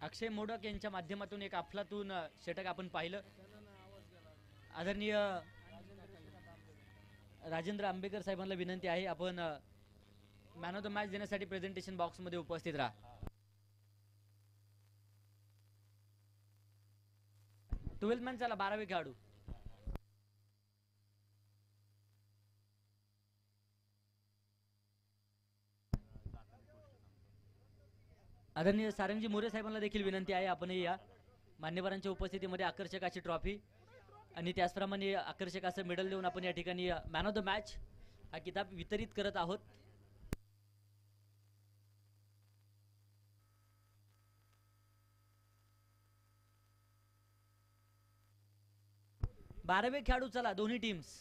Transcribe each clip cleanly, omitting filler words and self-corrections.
अक्षय मोडक यांच्या माध्यमातून एक अफलातून षटक आपण पाहिलं. आदरणीय राजेंद्र आंबेकर साहेबांना विनंती आहे आपण मॅन ऑफ द मॅच देण्यासाठी प्रेझेंटेशन बॉक्स मध्ये उपस्थित राहा. 12 मॅन चला 12वे खेळाडू. आदरणीय सारंगजी मोरे साहेबांना देखील विनंती आहे आपणही या. मान्यवरांच्या उपस्थितीमध्ये आकर्षक अशी ट्रॉफी आणि त्याचप्रमाणे आकर्षक असं मेडल देऊन आपण या ठिकाणी मॅन ऑफ द मॅच हा किताब वितरित करत आहोत. बारावे खेळाडू चला दोन्ही टीम्स.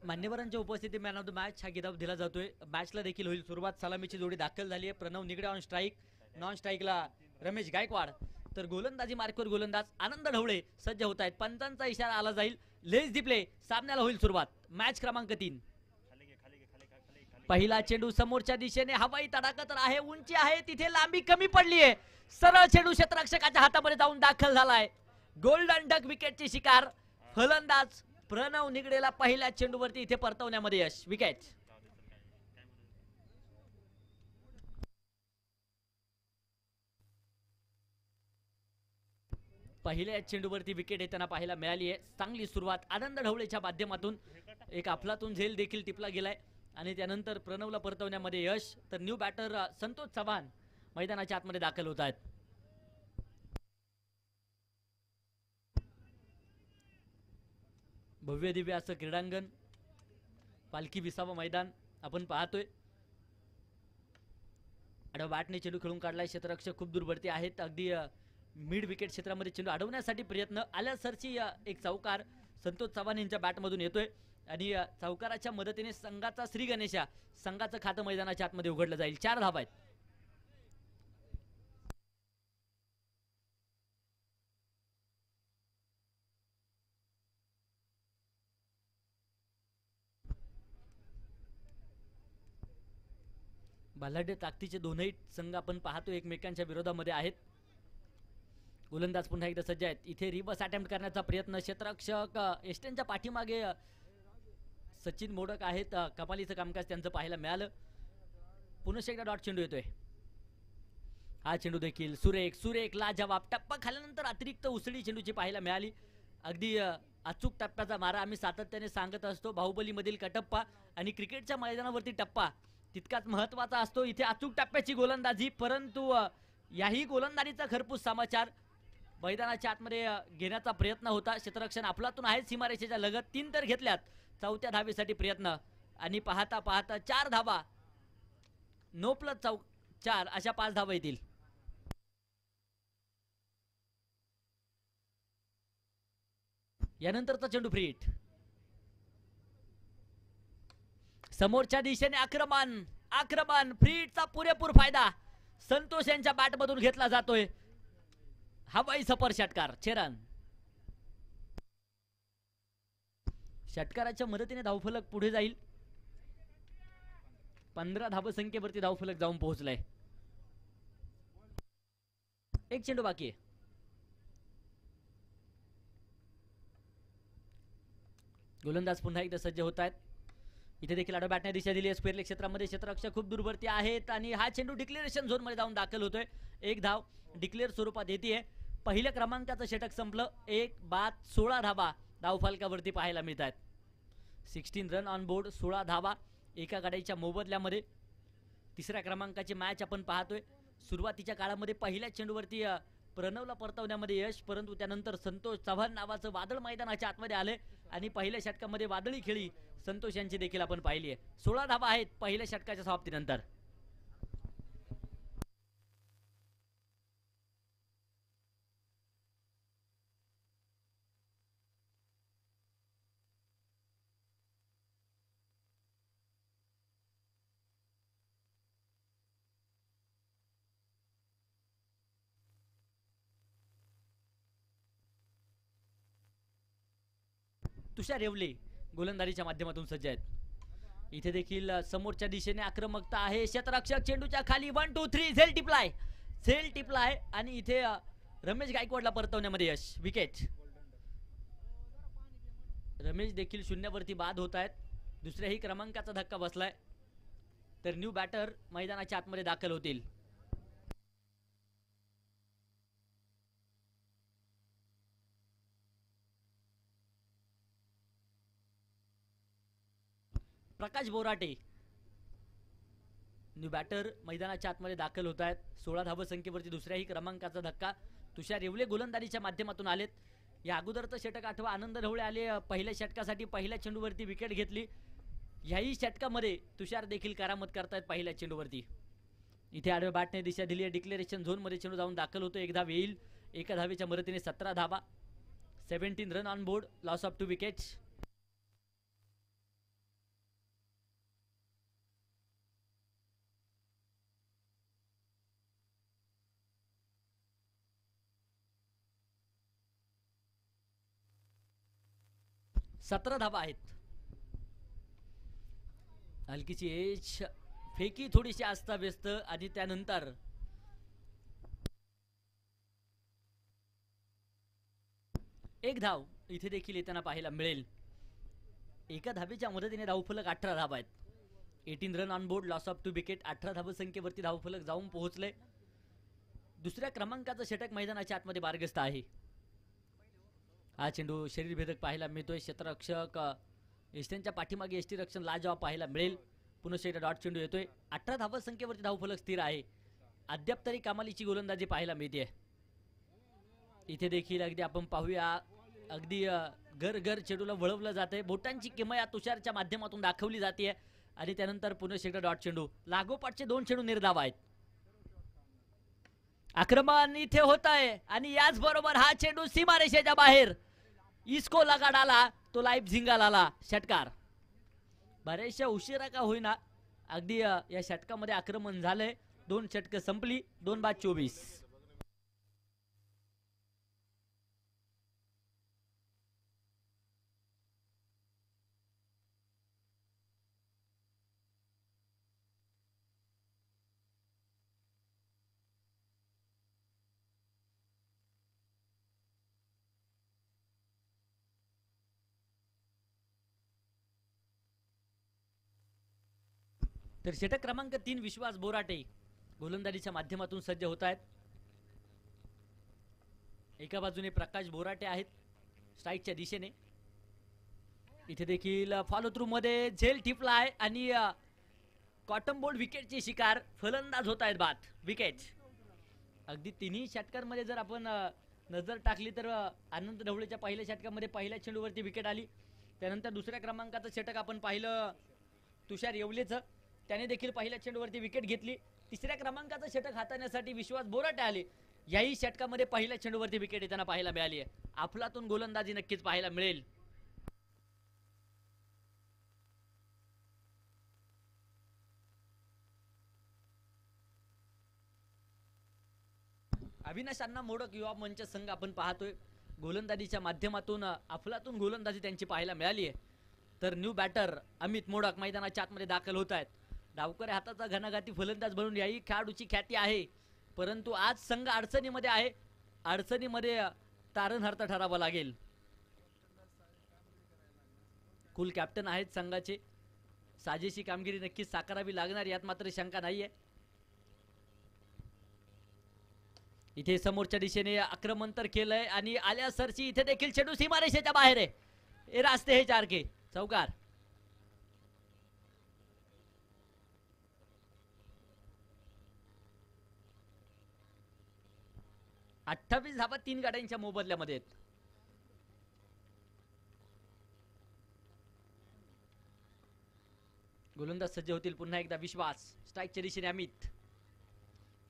मान्यवरांच्या उपस्थितीत मॅन ऑफ द मॅच हा किताब दिला जातोय. मॅचला देखील होईल सुरुवात. सलामीची जोडी दाखल झाली आहे. Pranav Nigade on strike, non स्ट्राईकला रमेश गायकवाड, तर गोलंदाजी मार्कवर गोलंदाज आनंद ढवळे सज्ज होत आहेत. पंचांचा इशारा आला जाईल. लेस दी प्ले. सामन्याला होईल सुरुवात. मॅच क्रमांक 3. पहिला चेंडू समोरच्या दिशेने हवाई तडाखा तर आहे, उंची आहे, तिथे लांबी कमी पडली आहे. सरळ चेंडू क्षेत्ररक्षकाच्या हातामध्ये जाऊन दाखल झालाय. गोल्डन डक विकेटची शिकार. फलंदाज प्रणव निगडेला पहिल्या चेंडूवरती इथे परतवण्यामध्ये यश. विकेट. पहिल्या चेंडूवरती विकेट येताना पाहायला मिळाली आहे. चांगली सुरुवात आनंद ढवळेच्या माध्यमातून. एक अफलातून झेल देखील टिपला गेलाय आणि त्यानंतर प्रणवला परतवण्यामध्ये यश. तर न्यू बॅटर संतोष चव्हाण मैदानाच्या आतमध्ये दाखल होत आहेत. भव्य दिव्य असं क्रीडांगण, पालखी विसावं मैदान आपण पाहतोय. आणि बॅटने चेंडू खेळून काढलाय. क्षेत्ररक्षक खूप दूरवरती आहेत. अगदी मिड विकेट क्षेत्रामध्ये चेंडू अडवण्यासाठी प्रयत्न. आल्या सरची एक चौकार संतोष चव्हाण यांच्या बॅटमधून येतोय आणि चौकाराच्या मदतीने संघाचा श्री गणेशा संघाचं खातं मैदानाच्या आतमध्ये उघडलं जाईल. 4 धावा आहेत. बलाढ्य ताकदीचे दोनही संघ आपण पाहतो एकमेकांच्या विरोधामध्ये आहेत. गोलंदाज पुन्हा एकदा सज्ज आहेत. इथे रिवर्स अटेम्प्ट करण्याचा प्रयत्न. क्षेत्ररक्षक एस्टेनच्या पाठीमागे सचिन मोडक आहेत. कमालीचं कामकाज त्यांचं पाहायला मिळालं. पुन्हा एकदा डॉट चेंडू येतोय. हा चेंडू देखील सुरेख सुरेख लाजवाब. टप्पा खाल्यानंतर अतिरिक्त उसळी चेंडूची पाहायला मिळाली. अगदी अचूक टप्प्याचा मारा. आम्ही सातत्याने सांगत असतो बाहुबली मधील कटप्पा आणि क्रिकेटच्या मैदानावरती टप्पा तितकाच महत्वाचा असतो. इथे अचूक टप्प्याची गोलंदाजी, परंतु याही गोलंदाजीचा खरपूस समाचार मैदानाच्या आतमध्ये घेण्याचा प्रयत्न होता. क्षेत्ररक्षण आपलातून आहे सीमारेषेच्या लगत. 3 तर घेतल्यात. 4थ्या धावेसाठी प्रयत्न आणि पाहता पाहता 4 धावा. 9+4 अशा 5 धावा येतील. यानंतरचा चेंडू फ्री हिट. समोरच्या दिशेने आक्रमण आक्रमण. फ्री हिटचा पुरेपूर फायदा संतोष यांच्या बॅटमधून घेतला जातोय. हवाई सफर षटकार. चेरन षटकाराच्या मदतीने धावफलक पुढे जाईल. 15 धावसंख्येवरती धावफलक जाऊन पोहोचलाय. एक चेंडू बाकी आहे. गोलंदाज पुन्हा एकदा सज्ज होत आहेत. इथे देखील आडव्या बॅटने दिशा दिली आहे. स्पेअरले क्षेत्रामध्ये क्षेत्ररक्षक खूप दूरवरती आहेत आणि हा चेंडू डिक्लेरेशन झोन मध्ये जाऊन दाखल होतोय. 1 धाव डिक्लेअर स्वरूपात येते. पहिल्या क्रमांकाचं षटक संपलं. 1 बाद 16 धाबा धावफलकावरती पाहायला मिळत आहेत. 16 रन ऑन बोर्ड, 16 धाबा एका गाड्याच्या मोबदल्यामध्ये. तिसऱ्या क्रमांकाची मॅच आपण पाहतोय. सुरुवातीच्या काळामध्ये पहिल्या चेंडूवरती प्रणवला परतवण्यामध्ये यश, परंतु त्यानंतर संतोष चव्हाण नावाचं वादळ मैदानाच्या आतमध्ये आले आणि पहिल्या षटकामध्ये वादळी खेळी संतोष यांची देखील आपण पाहिली आहे. 16 धाबा आहेत पहिल्या षटकाच्या समाप्तीनंतर. तुषार येवले गोलंदाजीच्या माध्यमातून सज्ज आहेत. इथे देखील समोरच्या दिशेने आक्रमकता आहे. क्षेत्ररक्षक चेंडूच्या खाली 1 2 3 झेल टिपलाय आणि इथे रमेश गायकवाडला परतवण्यामध्ये यश. विकेट. रमेश देखील शून्यावरती बाद होत आहेत. दुसऱ्याही क्रमांकाचा धक्का बसलाय. तर न्यू बॅटर मैदानाच्या आतमध्ये दाखल होतील. प्रकाश बोराटे न्यू बॅटर मैदानाच्या आतमध्ये दाखल होत आहेत. 16 धाव संख्येवरती दुसऱ्याही क्रमांकाचा धक्का. तुषार येवले गोलंदाजीच्या माध्यमातून आलेत. या अगोदरचं षटक आठवा आनंद ढवळे आले. पहिल्या षटकासाठी पहिल्या चेंडूवरती विकेट घेतली. याही षटकामध्ये तुषार देखील करामत करतायत पहिल्या चेंडूवरती. इथे आडव्या बॅटने दिशा दिली आहे. डिक्लेरेशन झोन मध्ये चेंडू जाऊन दाखल होतो. एक धाव येईल. एका धावेच्या मदतीने 17 धावा. 17 run on board, loss of 2 wickets. सतरा धावा आहेत. हलकीची एज, फेकी थोडीशी अस्ताव्यस्त आणि त्यानंतर एक धाव इथे देखील येताना पाहायला मिळेल. एका धावेच्या मदतीने धावफलक 18 धावा आहेत. 18 run on board, loss of 2 wicket. 18 धावसंख्येवरती धावफलक जाऊन पोहोचले. दुसऱ्या क्रमांकाचं षटक मैदानाच्या आतमध्ये बारगस्त आहे. हा चेंडू शरीरभेदक पाहायला मिळतोय. क्षेत्ररक्षक एस्टेनच्या पाठीमागे एसटी रक्षण लाजवाब पाहायला मिळेल. पुन्हा एकदा डॉट चेंडू येतोय. 18 धावसंख्येवरती धावफलक स्थिर आहे. अद्याप तरी कमालीची गोलंदाजी पाहायला मिळते. इथे देखील अगदी आपण पाहूया, अगदी घर घर चेंडूला वळवलं जाते. बोटांची किमया तुषारच्या माध्यमातून दाखवली जाते आणि त्यानंतर पुन्हा एकदा डॉट चेंडू. लागोपाठचे 2 चेंडू निर्धाव आहेत. आक्रमण इथे होत आहे आणि याच बरोबर हा चेंडू सीमारेषेच्या बाहेर. इस्को लगा डाला तो लाईफ झिंगाला आला. षटकार बरेचशा उशिरा का होईना अगदी या षटकामध्ये आक्रमण झालंय. 2 षटक संपली. 2 बाद 24. तर षटक क्रमांक 3 विश्वास बोराटे गोलंदाजीच्या माध्यमातून सज्ज होत आहेत. एका बाजूने प्रकाश बोराटे आहेत स्ट्राईकच्या दिशेने. इथे देखील फॉलो थ्रू मध्ये झेल टिपला आहे आणि कॉटन बोल्ड विकेटची शिकार. फलंदाज होत आहेत बाद. विकेट. अगदी तिन्ही षटकांमध्ये जर आपण नजर टाकली तर आनंद ढवळेच्या पहिल्या षटकामध्ये पहिल्या चेंडूवरती विकेट आली. त्यानंतर दुसऱ्या क्रमांकाचं षटक आपण पाहिलं तुषार येवलेचं, त्याने देखील पहिल्या चेंडूवरती विकेट घेतली. तिसऱ्या क्रमांकाचं षटक हाताळण्यासाठी विश्वास बोराटे आले. याही षटकामध्ये पहिल्या चेंडूवरती विकेट येताना पाहायला मिळाली आहे. अफलातून गोलंदाजी नक्कीच पाहायला मिळेल. अविनाश अण्णा मोडक युवा मंच संघ आपण पाहतोय. गोलंदाजीच्या माध्यमातून अफलातून गोलंदाजी त्यांची पाहायला मिळाली आहे. तर न्यू बॅटर अमित मोडक मैदानाच्या आतमध्ये दाखल होत आहेत. डावकऱ्या हाताचा घनाघाती फलंदाज बनून याही खेळाडूची ख्याती आहे. परंतु आज संघ अडचणीमध्ये आहे. अडचणीमध्ये तारणहार ठरावा लागेल. कुल कॅप्टन आहेत संघाचे. साजेशी कामगिरी नक्कीच साकारावी लागणार यात मात्र शंका नाहीये. इथे समोरच्या दिशेने आक्रमण तर केलंय आणि आल्या सरची इथे देखील चेंडू सीमारेषेच्या बाहेर आहे. हे रास्ते हे 4 के चौकार. 28 धावा 3 गाड्यांच्या मोबदल्यामध्ये आहेत. गोलंदाज सज्ज होतील पुन्हा एकदा. विश्वास स्ट्राईकच्या दिशेने अमित.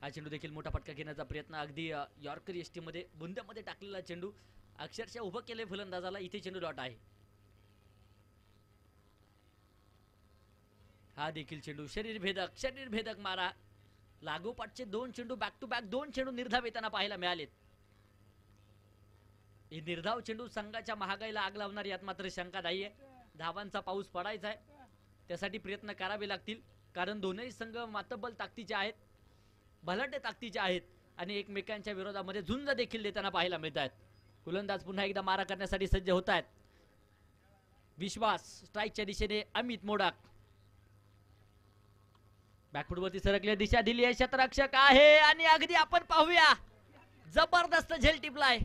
हा चेंडू देखील मोठा फटका घेण्याचा प्रयत्न. अगदी यॉर्कर एसटी मध्ये बुंद्यामध्ये टाकलेला चेंडू अक्षरशः उभं केले फलंदाजाला. इथे चेंडू डॉट आहे. हा देखील चेंडू शरीर भेदक मारा. लागोपाठचे 2 चेंडू बॅक टू बॅक 2 चेंडू निर्धाव येताना पाहायला मिळालेत. हे निर्धाव चेंडू संघाच्या महागाईला आग लावणार यात मात्र शंका नाहीये. धावांचा पाऊस पडायचा आहे, त्यासाठी प्रयत्न करावे लागतील. कारण दोन्ही संघ मातब्बल ताकदीचे आहेत, बलाढ्य ताकदीचे आहेत आणि एकमेकांच्या विरोधामध्ये झुंज देखील देताना पाहायला मिळत आहेत. गोलंदाज पुन्हा एकदा मारा करण्यासाठी सज्ज होत आहेत. विश्वास स्ट्राईकच्या दिशेने अमित मोडाक. बॅकफुटवरती सरकले, दिशा दिली आहे. क्षेत्ररक्षक आहे आणि अगदी आपण पाहूया जबरदस्त झेल टिपलाय.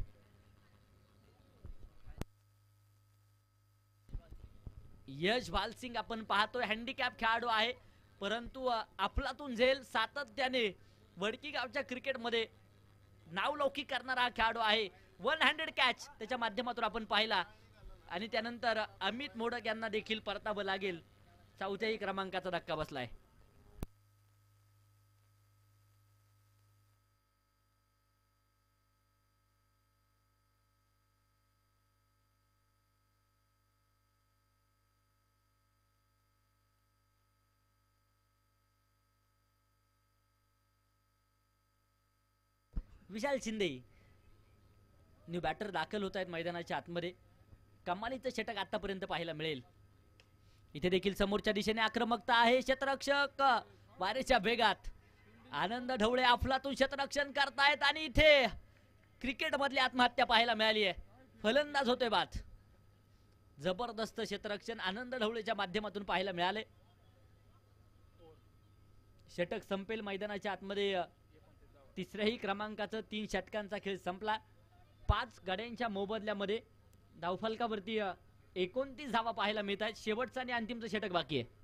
यश भालसिंग आपण पाहतोय हँडिकॅप खेळाडू आहे, परंतु अफलातून झेल सातत्याने वडकी गावच्या क्रिकेटमध्ये नावलौकिक करणारा हा खेळाडू आहे. 1 हँडेड कॅच त्याच्या माध्यमातून आपण पाहिला आणि त्यानंतर अमित मोडक यांना देखील परतावं लागेल. 4थ्याही क्रमांकाचा धक्का बसलाय. विशाल शिंदे न्यू बॅटर दाखल होत आहेत मैदानाच्या आतमध्ये. कमालीचं षटक आतापर्यंत पाहायला मिळेल. इथे देखील समोरच्या दिशेने आक्रमकता आहे. क्षेत्ररक्षक वारेच्या वेगात. आनंद ढवळे अफलातून क्षेत्ररक्षण करतायत आणि इथे क्रिकेट मधली आत्महत्या पाहायला मिळाली आहे. फलंदाज होतोय बाद. जबरदस्त क्षेत्ररक्षण आनंद ढवळेच्या माध्यमातून पाहायला मिळाले. षटक संपेल मैदानाच्या आतमध्ये. तिसऱ्याही क्रमांकाचं 3 षटकांचा खेळ संपला. 5 गाड्यांच्या मोबदल्यामध्ये धावफलकावरती 29 धावा पाहायला मिळत आहेत. शेवटचा आणि अंतिमचं षटक बाकी आहे.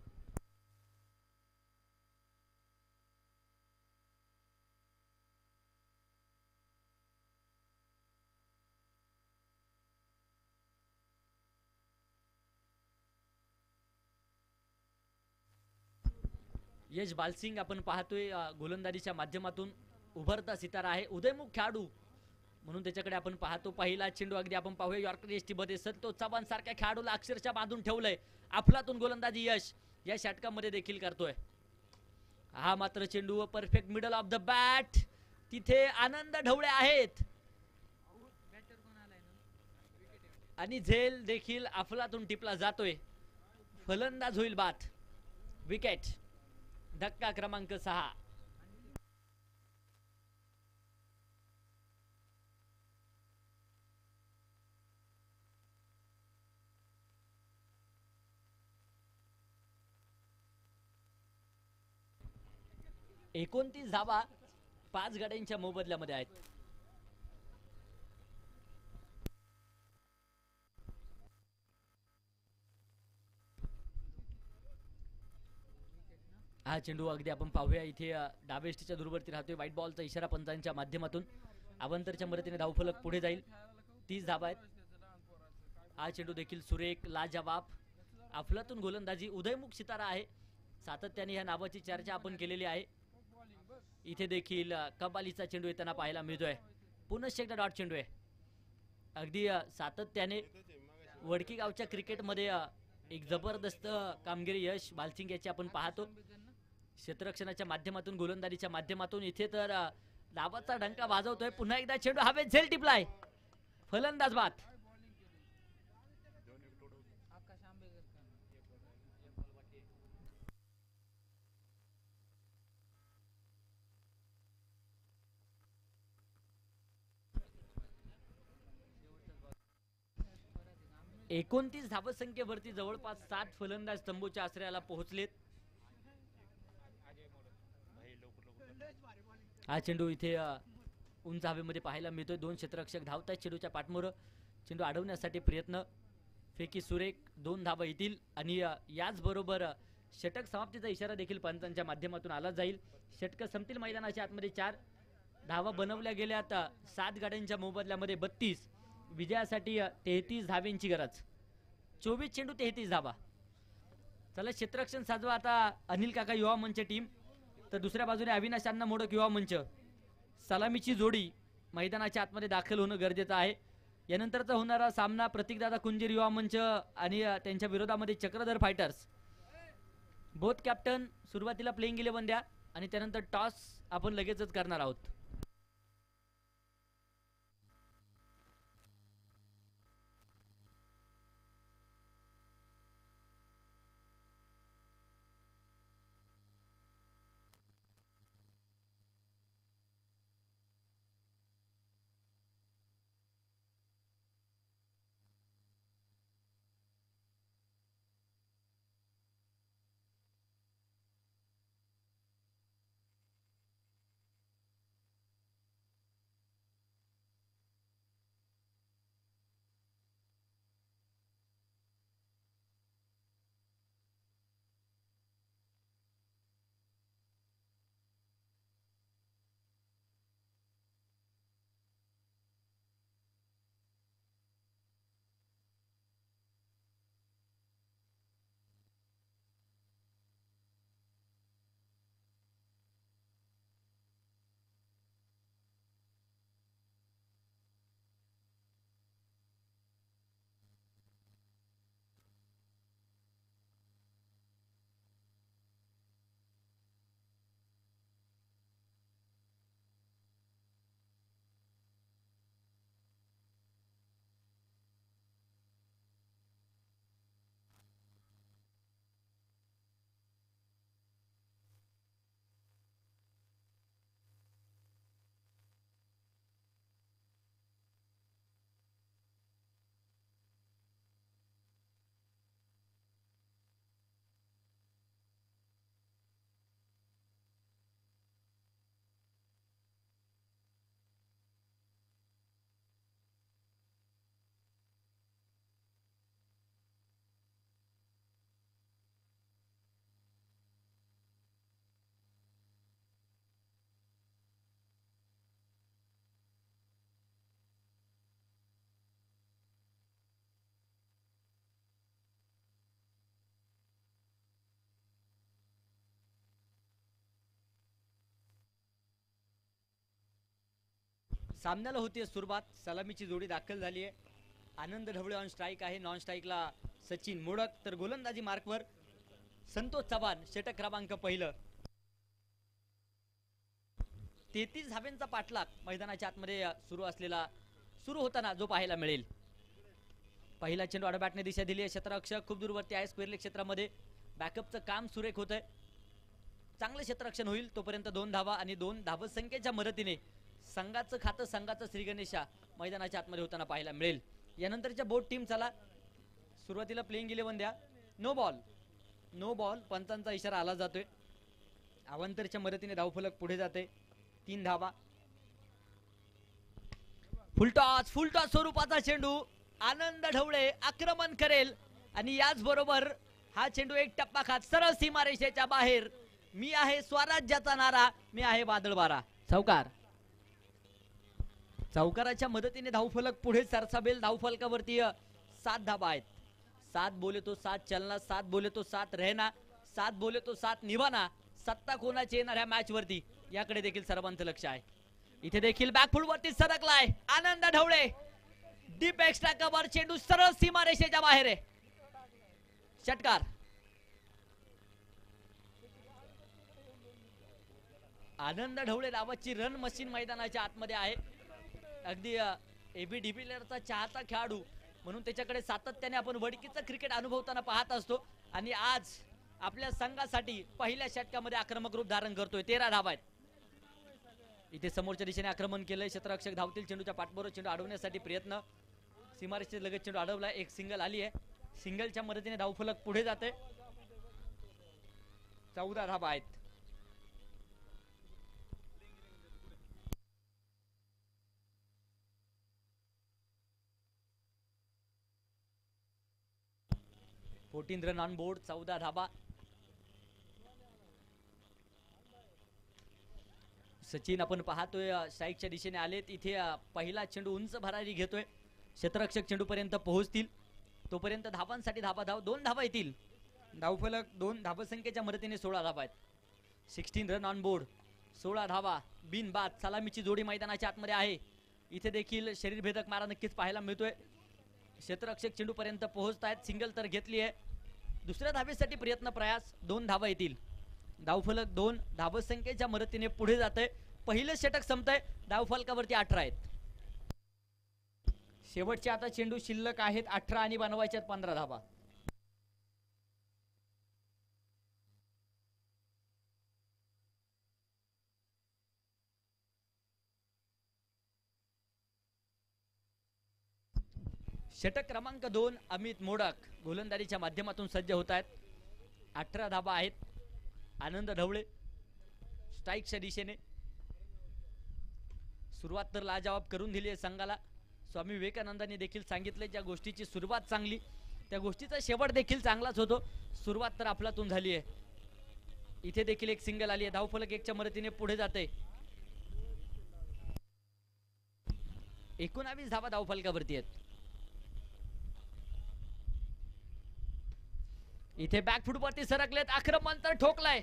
यश बालसिंग आपण पाहतोय गोलंदाजीच्या माध्यमातून उभरता सितारा आहे. उदयमुख खेळाडू म्हणून त्याच्याकडे आपण पाहतो. पहिला चेंडू अगदी आपण पाहूया यॉर्कर एसटी मध्ये संतोष चव्हाण सारख्या खेळाडूला अक्षरशः बांधून ठेवलंय. अफलातून गोलंदाजी यश या षटकामध्ये देखील करतोय. हा मात्र चेंडू perfect middle of the bat. तिथे आनंद ढवळे आहेत आणि झेल देखील अफलातून टिपला जातोय. फलंदाज होईल बाद. विकेट. धक्का क्रमांक 6. एकोणतीस धावा 5 गाड्यांच्या मोबदल्यामध्ये आहेत. हा चेंडू अगदी आपण पाहूया. इथे डावेष्टीच्या दूरवरती राहतोय. व्हाईट बॉलचा इशारा पंचांच्या माध्यमातून. अवंतरच्या मदतीने धावफलक पुढे जाईल. 30 धावा आहेत. हा चेंडू देखील सुरेख लाजवाब. अफलातून गोलंदाजी. उदयमुख सितारा आहे, सातत्याने या नावाची चर्चा आपण केलेली आहे. इथे देखील कबालीचा चेंडू येताना पाहायला मिळतोय. पुनश्च एकदा डॉट चेंडू आहे. अगदी सातत्याने वडकी गावच्या क्रिकेटमध्ये एक जबरदस्त कामगिरी यश बालसिंग याची आपण पाहतो. क्षेत्ररक्षणाच्या माध्यमातून गोलंदाजीच्या माध्यमातून इथे तर डावाचा डंका वाजवतोय. पुन्हा एकदा चेंडू हवेत झेल टिपलाय. फलंदाज बाद. एकोणतीस धावसंख्येवरती जवळपास 60 फलंदाज तंबूच्या आश्रयाला पोहोचलेत. हा चेंडू इथे उंच हवेमध्ये पाहायला मिळतोय. 2 क्षेत्ररक्षक धावतायत चेंडूच्या पाठमोर. चेंडू अडवण्यासाठी प्रयत्न. फेकी सुरेख. 2 धावा येतील आणि याचबरोबर षटक समाप्तीचा इशारा देखील पंचांच्या माध्यमातून आला जाईल. षटक संपतील मैदानाच्या आतमध्ये. 4 धावा बनवल्या गेल्यात. 7 गाड्यांच्या मोबदल्यामध्ये 32. विजयासाठी 33 धाव्यांची गरज. 24 चेंडू 33 धावा. चला क्षेत्ररक्षण साजवा आता अनिल काका युवा मंच टीम. तर दुसऱ्या बाजूने अविनाश अण्णा मोडक युवा मंच. सलामीची जोडी मैदानाच्या आतमध्ये दाखल होणं गरजेचं आहे. यानंतरचा होणारा सामना प्रतीकदादा कुंजीर युवा मंच आणि त्यांच्या विरोधामध्ये चक्रधर फायटर्स. बोथ कॅप्टन सुरुवातीला प्लेइंग 11 द्या आणि त्यानंतर टॉस आपण लगेचच करणार आहोत. सामन्याला होती सुरुवात. सलामीची जोडी दाखल झाली आहे. आनंद ढवळे ऑन स्ट्राईक आहे. नॉन स्ट्राईकला सचिन मोडक. तर गोलंदाजी मार्कवर संतोष चव्हाण. षटक क्रमांक पहिलं. 33 धाव्यांचा पाठलाग मैदानाच्या आतमध्ये सुरू होताना जो पाहायला मिळेल. पहिला चेंडू आडबॅटने दिशा दिली आहे. क्षेत्ररक्षक खूप दूरवरती आहे. स्क्वेअर लेग क्षेत्रामध्ये बॅकअपचं काम सुरेख होत आहे. चांगलं क्षेत्ररक्षण होईल तोपर्यंत 2 धावा आणि 2 धावसंख्येच्या मदतीने संघाचं खातं संघाचं श्रीगणेशा मैदानाच्या आतमध्ये होताना पाहायला मिळेल. यानंतरच्या बोट टीम चला. सुरुवातीला प्लेइंग 11 द्या. नो बॉल पंचांचा इशारा आला जातोय. अवांतरच्या मदतीने धावफलक पुढे जाते. 3 धावा. फुलटॉस स्वरूपाचा चेंडू. आनंद ढवळे आक्रमण करेल आणि याचबरोबर हा चेंडू एक टप्पा खात सरळ सीमारेषेच्या बाहेर. मी आहे स्वराज्याचा नारा, मी आहे वादळवारा. चौकाराच्या मदतीने धावफलक पुढे सरसावेल. धावफलकावरती 7 धावा आहेत. 7 बोले तो 7 चलना, 7 बोले तो 7 रहना, 7 बोले तो 7 निभाना. सत्ता कोणाची येणार ह्या मॅच वरती याकडे देखील सर्वांचं लक्ष आहे. इथे देखील बॅकफुट वरती सरकलाय Anand Dhawale. Deep extra cover. चेंडू सरळ सीमारेषेच्या बाहेर आहे. षटकार. आनंद ढवळे नावाची रन मशीन मैदानाच्या आतमध्ये आहे. अगदी एबी डिव्हिलियरचा चाहता खेळाडू म्हणून त्याच्याकडे सातत्याने आपण वडकीचं क्रिकेट अनुभवताना पाहत असतो. आणि आज आपल्या संघासाठी पहिल्या षटकामध्ये आक्रमक रूप धारण करतोय. 13 धावा आहेत. इथे समोरच्या दिशेने आक्रमण केलंय. क्षेत्ररक्षक धावतील. चेंडूच्या पाठबरोबर चेंडू अडवण्यासाठी प्रयत्न. सीमारेषेच्या लगत चेंडू अडवला. एक सिंगल आली आहे. सिंगलच्या मदतीने धावफलक पुढे जाते. 14 धावा आहेत. 14 रन ऑन बोर्ड, 14 धाबा. सचिन आपण पाहतोय स्ट्राईकच्या दिशेने आलेत. इथे पहिला चेंडू उंच भरारी घेतोय. क्षेत्ररक्षक चेंडू पर्यंत पोहोचतील तोपर्यंत धावांसाठी धाबा धाव 2 धाबा येतील. धावफलक 2 धावसंख्येच्या मदतीने 16 धाबा आहेत. 16 रन ऑन बोर्ड, 16 धावा बिनबाद. सलामीची जोडी मैदानाच्या आतमध्ये आहे. इथे देखील शरीरभेदक मारा नक्कीच पाहायला मिळतोय. क्षेत्ररक्षक चेंडू पर्यंत पोहोचतायत. सिंगल तर घेतली आहे. दुसऱ्या धावेसाठी प्रयत्न प्रयास. 2 धावा येतील. धावफलक 2 धावसंख्येच्या मदतीने पुढे जातंय. पहिलं षटक संपतंय. धावफलकावरती 18 आहेत. शेवटचे आता चेंडू शिल्लक आहेत 18 आणि बनवायचे 15 धावा. षटक क्रमांक 2 अमित मोडक गोलंदाजीच्या माध्यमातून सज्ज होत आहेत. 18 धाबा आहेत. आनंद ढवळे स्ट्राईकच्या दिशेने. सुरुवात तर लाजवाब करून दिली आहे संघाला. स्वामी विवेकानंदांनी देखील सांगितले ज्या गोष्टीची सुरुवात चांगली त्या गोष्टीचा शेवट देखील चांगलाच होतो. सुरुवात तर आपलातून झाली आहे. इथे देखील एक सिंगल आली आहे. धावफलक 1 च्या मदतीने पुढे जाते. 19 धावा धावफलकावरती आहेत. इथे बॅकफूट वरती सरकलेत. आक्रमण तर ठोकलाय.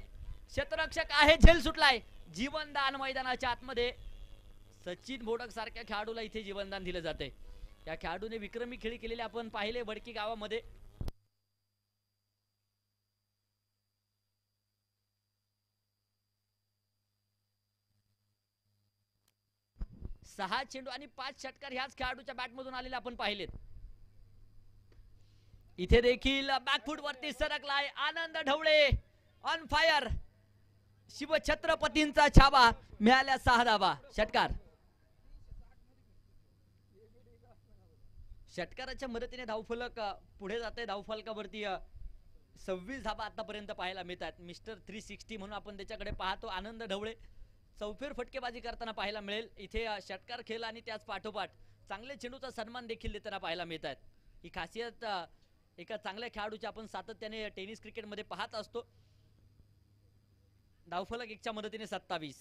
क्षेत्ररक्षक आहे. झेल सुटलाय. जीवनदान मैदानाच्या आतमध्ये सचिन मोडक सारख्या खेळाडूला इथे जीवनदान दिलं जाते. या खेळाडूने विक्रमी खेळी केलेले आपण पाहिले वडकी गावामध्ये. सहा चेंडू आणि 5 षटकार ह्याच खेळाडूच्या बॅटमधून आलेले आपण पाहिलेत. इथे देखील बॅकफूट वरती सरकलाय. Anand Dhawale on fire. शिवछत्रपतींचा छावा. मिळाल्या 6 धावा. षटकार. षटकाराच्या मदतीने धावफलक पुढे जाते. धावफलकावरती 26 धावा आतापर्यंत पाहायला मिळतात. मिस्टर 360 म्हणून आपण त्याच्याकडे पाहतो. आनंद ढवळे चौफेर फटकेबाजी करताना पाहायला मिळेल. इथे षटकार खेळ आणि त्याच पाठोपाठ चांगले चेंडूचा सन्मान देखील देताना पाहायला मिळतात. ही खासियत एका चांगल्या खेळाडूची आपण सातत्याने टेनिस क्रिकेट मध्ये पाहत असतो. धावफलक 1 च्या मदतीने 27.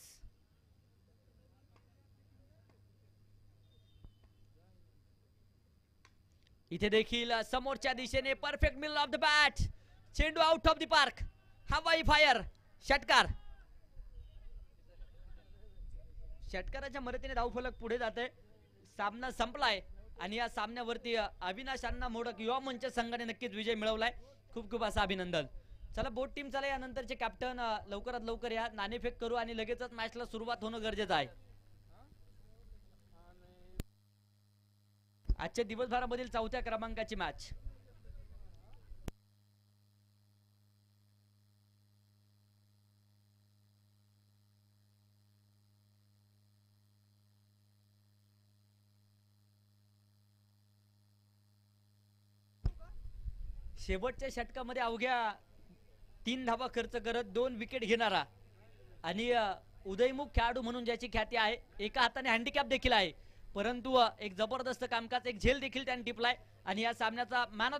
इथे देखील समोरच्या दिशेने perfect middle of the bat. चेंडू आउट ऑफ द पार्क. हवाई फायर. षटकार. षटकाराच्या मदतीने धावफलक पुढे जाते. सामना संपलाय आणि या सामन्यावरती अविनाश अण्णा मोडक युवा मंच संघाने नक्कीच विजय मिळवलाय. खूप खूप असं अभिनंदन. चला बोट टीम चला. यानंतरचे कॅप्टन लवकरात लवकर या. नाणेफेक करू आणि लगेचच मॅचला सुरुवात होणं गरजेचं आहे. आजच्या दिवसभरामधील 4थ्या क्रमांकाची मॅच. शेवटच्या षटकामध्ये अवघ्या 3 धावा खर्च करत 2 विकेट घेणारा आणि उदयमुख खेळाडू म्हणून ज्याची ख्याती आहे. एका हाताने हँडिकॅप देखील आहे परंतु एक जबरदस्त कामकाज एक झेल देखील त्याने टिपलाय आणि या सामन्याचा मॅन